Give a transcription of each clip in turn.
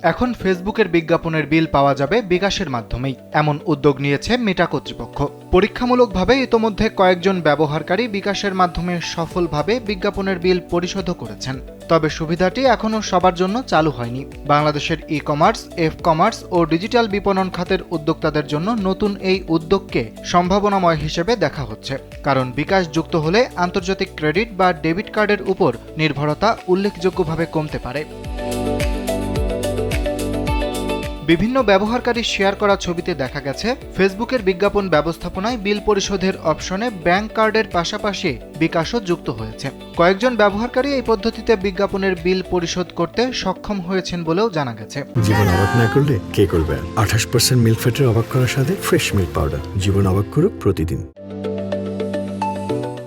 এখন ফেসবুকের বিজ্ঞাপনের বিল পাওয়া যাবে বিকাশের মাধ্যমেই, এমন উদ্যোগ নিয়েছে মেটা কর্তৃপক্ষ। পরীক্ষামূলকভাবে ইতোমধ্যে কয়েকজন ব্যবহারকারী বিকাশের মাধ্যমে সফলভাবে বিজ্ঞাপনের বিল পরিশোধ করেছেন। তবে সুবিধাটি এখনও সবার জন্য চালু হয়নি। বাংলাদেশের ই-কমার্স, এফ-কমার্স ও ডিজিটাল বিপণন খাতের উদ্যোক্তাদের জন্য নতুন এই উদ্যোগকে সম্ভাবনাময় হিসেবে দেখা হচ্ছে, কারণ বিকাশ যুক্ত হলে আন্তর্জাতিক ক্রেডিট বা ডেবিট কার্ডের উপর নির্ভরতা উল্লেখযোগ্যভাবে কমতে পারে। বিভিন্ন ব্যবহারকারী শেয়ার করা ছবিতে দেখা গেছে ফেসবুকের বিজ্ঞাপন ব্যবস্থাপনায় বিল পরিশোধের অপশনে ব্যাংক কার্ডের পাশাপাশি বিকাশও যুক্ত হয়েছে। কয়েকজন ব্যবহারকারী এই পদ্ধতিতে বিজ্ঞাপনের বিল পরিশোধ করতে সক্ষম হয়েছেন বলেও জানা গেছে। জীবন অবাক না করলে কে করবে? 28% মিল্ক ফ্যাটের অবাক করার সাথে ফ্রেশ মিল্ক পাউডার। জীবন অবাক করুক প্রতিদিন।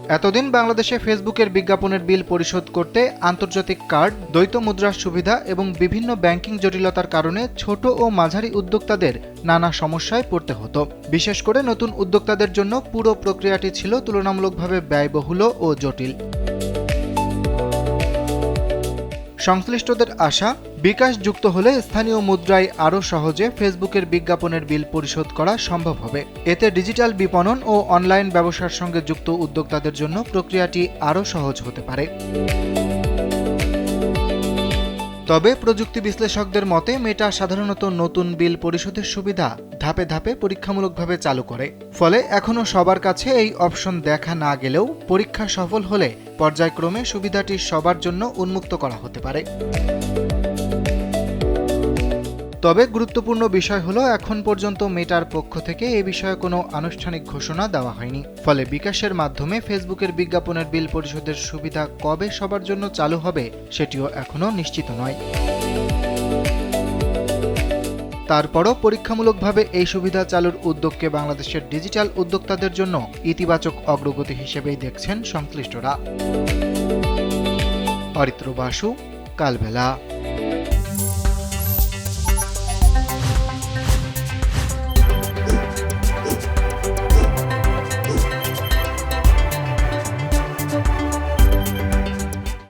এতদিন বাংলাদেশে ফেসবুকের বিজ্ঞাপনের বিল পরিশোধ করতে আন্তর্জাতিক কার্ড, দ্বৈত মুদ্রার সুবিধা এবং বিভিন্ন ব্যাংকিং জটিলতার কারণে ছোট ও মাঝারি উদ্যোক্তাদের নানা সমস্যায় পড়তে হতো। বিশেষ করে নতুন উদ্যোক্তাদের জন্য পুরো প্রক্রিয়াটি ছিল তুলনামূলকভাবে ব্যয়বহুল ও জটিল। সংশ্লিষ্টদের আশা, বিকাশ যুক্ত হলে স্থানীয় মুদ্রায় আরও সহজে ফেসবুকের বিজ্ঞাপনের বিল পরিশোধ করা সম্ভব হবে। এতে ডিজিটাল বিপণন ও অনলাইন ব্যবসার সঙ্গে যুক্ত উদ্যোক্তাদের জন্য প্রক্রিয়াটি আরও সহজ হতে পারে। তবে প্রযুক্তি বিশ্লেষকদের মতে মেটা সাধারণত নতুন বিল পরিশোধের সুবিধা ধাপে ধাপে পরীক্ষামূলকভাবে চালু করে। ফলে এখনও সবার কাছে এই অপশন দেখা না গেলেও পরীক্ষা সফল হলে পর্যায়ক্রমে সুবিধাটি সবার জন্য উন্মুক্ত করা হতে পারে। তবে গুরুত্বপূর্ণ বিষয় হলো এখন পর্যন্ত মেটার পক্ষ থেকে এ বিষয়ে কোনো আনুষ্ঠানিক ঘোষণা দেওয়া হয়নি। ফলে বিকাশের মাধ্যমে ফেসবুকের বিজ্ঞাপনের বিল পরিশোধের সুবিধা কবে সবার জন্য চালু হবে সেটিও এখনও নিশ্চিত নয়। তারপরও পরীক্ষামূলকভাবে এই সুবিধা চালুর উদ্যোগকে বাংলাদেশের ডিজিটাল উদ্যোক্তাদের জন্য ইতিবাচক অগ্রগতি হিসেবেই দেখছেন সংশ্লিষ্টরা। অরিত্র বাসু, কালবেলা।